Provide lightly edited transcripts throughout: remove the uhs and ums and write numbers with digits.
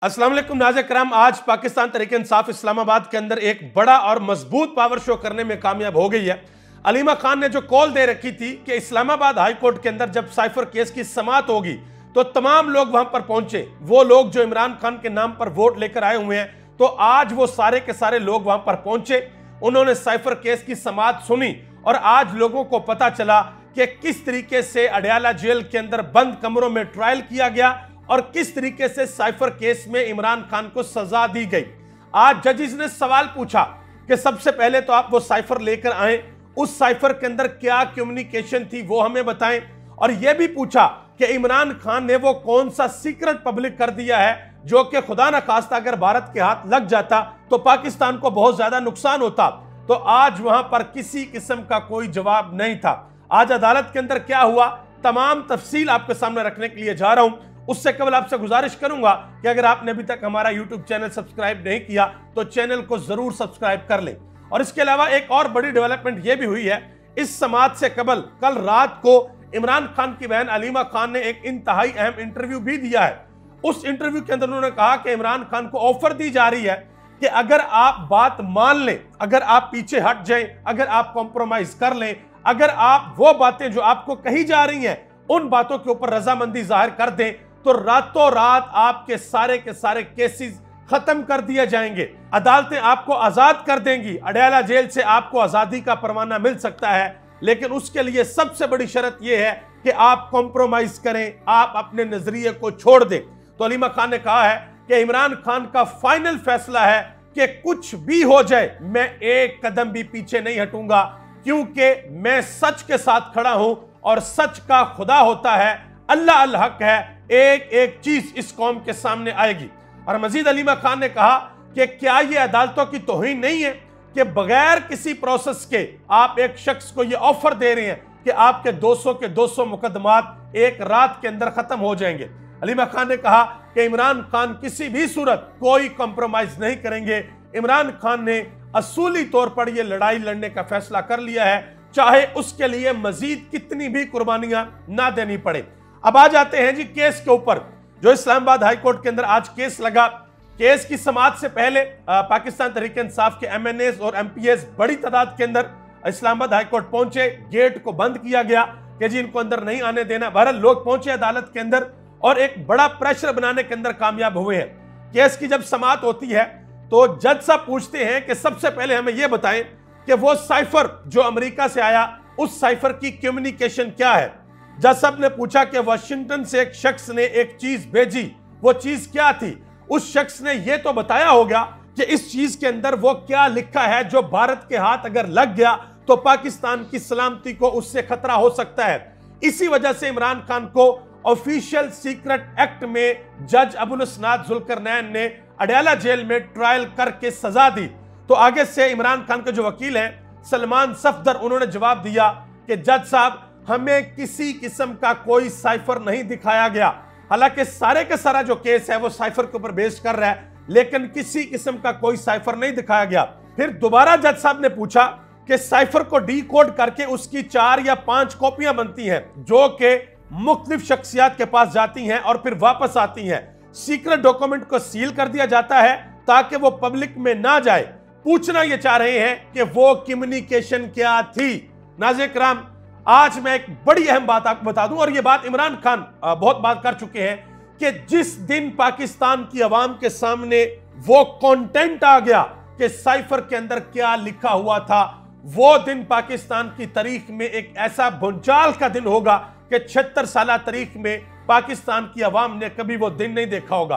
अस्सलाम वालेकुम नाज़रीन कराम। आज पाकिस्तान तहरीक इंसाफ इस्लामाबाद के अंदर एक बड़ा और मजबूत पावर शो करने में कामयाब हो गई है। अलीमा खान ने जो कॉल दे रखी थी कि इस्लामाबाद हाई कोर्ट के अंदर जब साइफर केस की समाअत होगी तो तमाम लोग वहां पर पहुंचे, वो लोग जो इमरान खान के नाम पर वोट लेकर आए हुए हैं, तो आज वो सारे के सारे लोग वहां पर पहुंचे। उन्होंने साइफर केस की समाअत सुनी और आज लोगों को पता चला कि किस तरीके से अडयाला जेल के अंदर बंद कमरों में ट्रायल किया गया और किस तरीके से साइफर केस में इमरान खान को सजा दी गई। आज जजेस ने सवाल पूछा कि सबसे पहले तो आप वो साइफर लेकर आए, उस साइफर के अंदर क्या कम्युनिकेशन थी वो हमें बताएं, और यह भी पूछा कि इमरान खान ने वो कौन सा सीक्रेट पब्लिक कर दिया है जो कि खुदा न खास्ता अगर भारत के हाथ लग जाता तो पाकिस्तान को बहुत ज्यादा नुकसान होता। तो आज वहां पर किसी किस्म का कोई जवाब नहीं था। आज अदालत के अंदर क्या हुआ, तमाम तफसील आपके सामने रखने के लिए जा रहा हूं। उससे केवल आपसे गुजारिश करूंगा कि अगर आपने अभी तक हमारा यूट्यूब चैनल सब्सक्राइब नहीं किया तो चैनल को जरूर सब्सक्राइब कर लें। और इसके अलावा एक और बड़ी डेवलपमेंट यह भी हुई है, इस समाअत से कबल कल रात को इमरान खान की बहन अलीमा खान ने एक इंतहाई अहम इंटरव्यू भी दिया है। उस इंटरव्यू के अंदर उन्होंने कहा कि इमरान खान को ऑफर दी जा रही है कि अगर आप बात मान लें, अगर आप पीछे हट जाएं, अगर आप कॉम्प्रोमाइज कर लें, अगर आप वो बातें जो आपको कही जा रही हैं उन बातों के ऊपर रजामंदी जाहिर कर दें तो रातों रात आपके सारे के सारे केसेस खत्म कर दिए जाएंगे, अदालतें आपको आजाद कर देंगी, अडयाला जेल से आपको आजादी का परवाना मिल सकता है। लेकिन उसके लिए सबसे बड़ी शर्त यह है कि आप कॉम्प्रोमाइज करें, आप अपने नजरिए को छोड़ दें। तो अलीमा खान ने कहा है कि इमरान खान का फाइनल फैसला है कि कुछ भी हो जाए मैं एक कदम भी पीछे नहीं हटूंगा, क्योंकि मैं सच के साथ खड़ा हूं और सच का खुदा होता है, अल्लाह अल हक है, एक एक चीज इस कौम के सामने आएगी। और मजीद अलीमा खान ने कहा कि क्या यह अदालतों की तौहीन नहीं है कि बगैर किसी प्रोसेस के आप एक शख्स को यह ऑफर दे रहे हैं कि आपके 200 के 200 मुकदमात एक रात के अंदर खत्म हो जाएंगे। अलीमा खान ने कहा कि इमरान खान किसी भी सूरत कोई कॉम्प्रोमाइज नहीं करेंगे। इमरान खान ने असूली तौर पर यह लड़ाई लड़ने का फैसला कर लिया है, चाहे उसके लिए मजीद कितनी भी कुर्बानियां ना देनी पड़े। अब आ जाते हैं जी केस के ऊपर, जो इस्लामाबाद हाई कोर्ट के अंदर आज केस लगा। केस की समाअत से पहले पाकिस्तान तहरीक इंसाफ के MNAs और MPs बड़ी तादाद के अंदर इस्लामाबाद हाई कोर्ट पहुंचे। गेट को बंद किया गया कि जी इनको अंदर नहीं आने देना। बहरहाल लोग पहुंचे अदालत के अंदर और एक बड़ा प्रेशर बनाने के अंदर कामयाब हुए हैं। केस की जब समाअत होती है तो जज साहब पूछते हैं कि सबसे पहले हमें यह बताएं कि वो साइफर जो अमेरिका से आया, उस साइफर की कम्युनिकेशन क्या है। जज साहब ने पूछा कि वाशिंगटन से एक शख्स ने एक चीज भेजी, वो चीज क्या थी। उस शख्स ने यह तो बताया होगा कि इस चीज के अंदर वो क्या लिखा है जो भारत के हाथ अगर लग गया तो पाकिस्तान की सलामती को उससे खतरा हो सकता है। इसी वजह से इमरान खान को ऑफिशियल सीक्रेट एक्ट में जज अबुल इसनाद जुल्करनैन ने अडयाला जेल में ट्रायल करके सजा दी। तो आगे से इमरान खान के जो वकील हैं सलमान सफदर, उन्होंने जवाब दिया कि जज साहब हमें किसी किस्म का कोई साइफर नहीं दिखाया गया। हालांकि सारे का सारा जो केस है वो साइफर के ऊपर बेस्ड कर रहा है, लेकिन किसी किस्म का कोई साइफर नहीं दिखाया गया। फिर दोबारा जज साहब ने पूछा कि साइफर को डीकोड करके उसकी 4 या 5 कॉपियां बनती हैं जो कि मुख्तलिफ शख्सियात के पास जाती हैं और फिर वापस आती हैं। सीक्रेट डॉक्यूमेंट को सील कर दिया जाता है ताकि वो पब्लिक में ना जाए। पूछना यह चाह रहे हैं कि वो कम्युनिकेशन क्या थी। नाज़रीन किराम, आज मैं एक बड़ी अहम बात आपको बता दूं, और यह बात इमरान खान बहुत बात कर चुके हैं कि जिस दिन पाकिस्तान की आवाम के सामने वो कंटेंट आ गया कि साइफर के अंदर क्या लिखा हुआ था, वो दिन पाकिस्तान की तारीख में एक ऐसा भूचाल का दिन होगा कि 76 साल तारीख में पाकिस्तान की आवाम ने कभी वो दिन नहीं देखा होगा।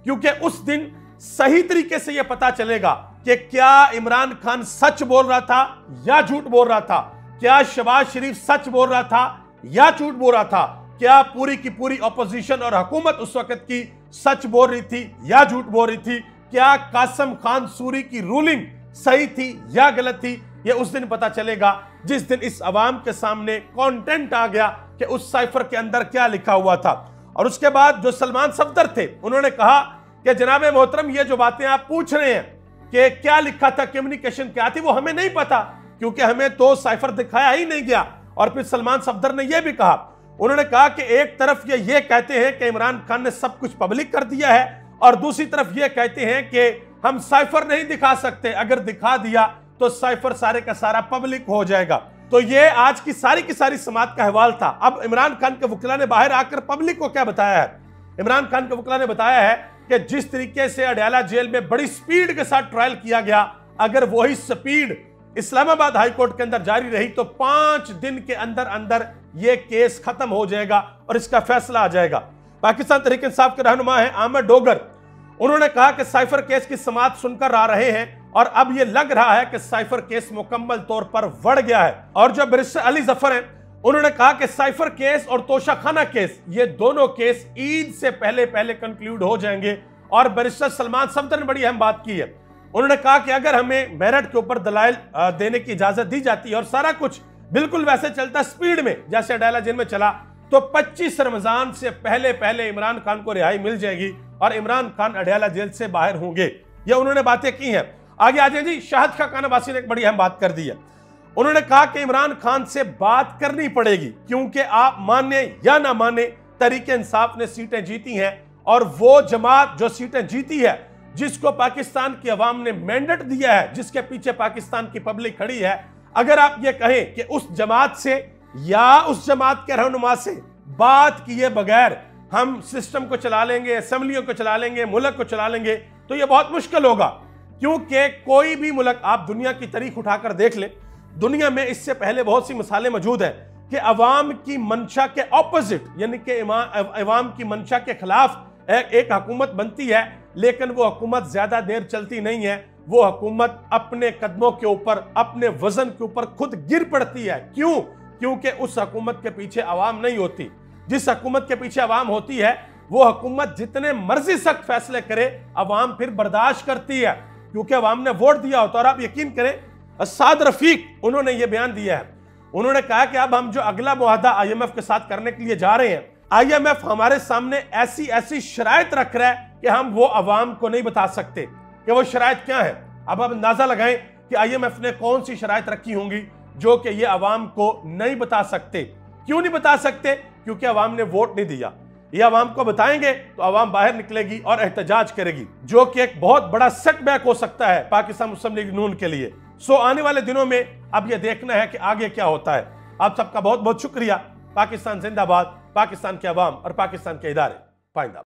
क्योंकि उस दिन सही तरीके से यह पता चलेगा कि क्या इमरान खान सच बोल रहा था या झूठ बोल रहा था, क्या शहबाज शरीफ सच बोल रहा था या झूठ बोल रहा था, क्या पूरी की पूरी अपोजिशन और हुकूमत उस वक्त की सच बोल रही थी या झूठ बोल रही थी, क्या कासिम खान सूरी की रूलिंग सही थी या गलत थी। यह उस दिन पता चलेगा जिस दिन इस अवाम के सामने कंटेंट आ गया कि उस साइफर के अंदर क्या लिखा हुआ था। और उसके बाद जो सलमान सफदर थे उन्होंने कहा कि जनाब मोहतरम, ये जो बातें आप पूछ रहे हैं कि क्या लिखा था, कम्युनिकेशन क्या थी, वो हमें नहीं पता, क्योंकि हमें तो साइफर दिखाया ही नहीं गया। और फिर सलमान सफदर ने यह भी कहा, उन्होंने कहा कि एक तरफ ये कहते हैं कि इमरान खान ने सब कुछ पब्लिक कर दिया है और दूसरी तरफ ये कहते हैं कि हम साइफर नहीं दिखा सकते, अगर दिखा दिया तो साइफर सारे का सारा पब्लिक हो जाएगा। तो ये आज की सारी समात का अहवाल था। अब इमरान खान के वकीला ने बाहर आकर पब्लिक को क्या बताया है? इमरान खान के वकीला ने बताया है कि जिस तरीके से अडयाला जेल में बड़ी स्पीड के साथ ट्रायल किया गया, अगर वही स्पीड इस्लामाबाद हाई कोर्ट के अंदर जारी रही तो 5 दिन के अंदर अंदर यह केस खत्म हो जाएगा और इसका फैसला आ जाएगा। पाकिस्तान तहरीक इंसाफ के रहनुमा है आमिर डोगर, उन्होंने कहा कि साइफर केस की समात सुनकर आ रहे हैं और अब यह लग रहा है कि साइफर केस मुकम्मल तौर पर बढ़ गया है। और जो बैरिस्टर अली जफर हैं, उन्होंने कहा कि साइफर केस और तोशाखाना केस, ये दोनों केस ईद से पहले कंक्लूड हो जाएंगे। और बैरिस्टर सलमान सफदर ने बड़ी अहम बात की है, उन्होंने कहा कि अगर हमें मेरिट के ऊपर दलाइल देने की इजाजत दी जाती है और सारा कुछ बिल्कुल वैसे चलता स्पीड में जैसे अडयाला जेल में चला, तो 25 रमजान से पहले इमरान खान को रिहाई मिल जाएगी और इमरान खान अडयाला जेल से बाहर होंगे। ये उन्होंने बातें की हैं। आगे आ जाए जी, शाहिद खान अब्बासी ने एक बड़ी अहम बात कर दी है। उन्होंने कहा कि इमरान खान से बात करनी पड़ेगी क्योंकि आप माने या ना माने तहरीक इंसाफ ने सीटें जीती हैं और वो जमात जो सीटें जीती है, जिसको पाकिस्तान की अवाम ने मैंडेट दिया है, जिसके पीछे पाकिस्तान की पब्लिक खड़ी है, अगर आप ये कहें कि उस जमात से या उस जमात के रहनुमा से बात किए बगैर हम सिस्टम को चला लेंगे, असेंबलियों को चला लेंगे, मुल्क को चला लेंगे, तो यह बहुत मुश्किल होगा। क्योंकि कोई भी मुल्क आप दुनिया की तारीख उठाकर देख ले, दुनिया में इससे पहले बहुत सी मिसालें मौजूद हैं कि अवाम की मंशा के ऑपोजिट, यानी कि अवाम की मंशा के खिलाफ एक हुकूमत बनती है, लेकिन वो हुकूमत ज्यादा देर चलती नहीं है। वो हुकूमत अपने कदमों के ऊपर, अपने वजन के ऊपर खुद गिर पड़ती है। क्यों? क्योंकि उस हुकूमत के पीछे अवाम नहीं होती। जिस हुकूमत के पीछे अवाम होती है, वो हुकूमत जितने मर्जी सख्त फैसले करे, अवाम फिर बर्दाश्त करती है क्योंकि अवाम ने वोट दिया होता। और आप यकीन करें, साद रफीक उन्होंने ये बयान दिया है, उन्होंने कहा कि अब हम जो अगला मुआहदा IMF के साथ करने के लिए जा रहे हैं, IMF हमारे सामने ऐसी शराइत रख रहा है कि हम वो अवाम को नहीं बता सकते कि वो शराइत क्या है। अब आप अंदाजा लगाएं कि IMF ने कौन सी शराइत रखी होंगी जो कि ये अवाम को नहीं बता सकते। क्यों नहीं बता सकते? क्योंकि अवाम ने वोट नहीं दिया। ये अवाम को बताएंगे तो अवाम बाहर निकलेगी और एहतजाज करेगी, जो कि एक बहुत बड़ा सेटबैक हो सकता है पाकिस्तान मुस्लिम लीग नून के लिए। आने वाले दिनों में अब यह देखना है कि आगे क्या होता है। आप सबका बहुत बहुत शुक्रिया। पाकिस्तान जिंदाबाद, पाकिस्तान के अवाम और पाकिस्तान के इदारे पाइंदा।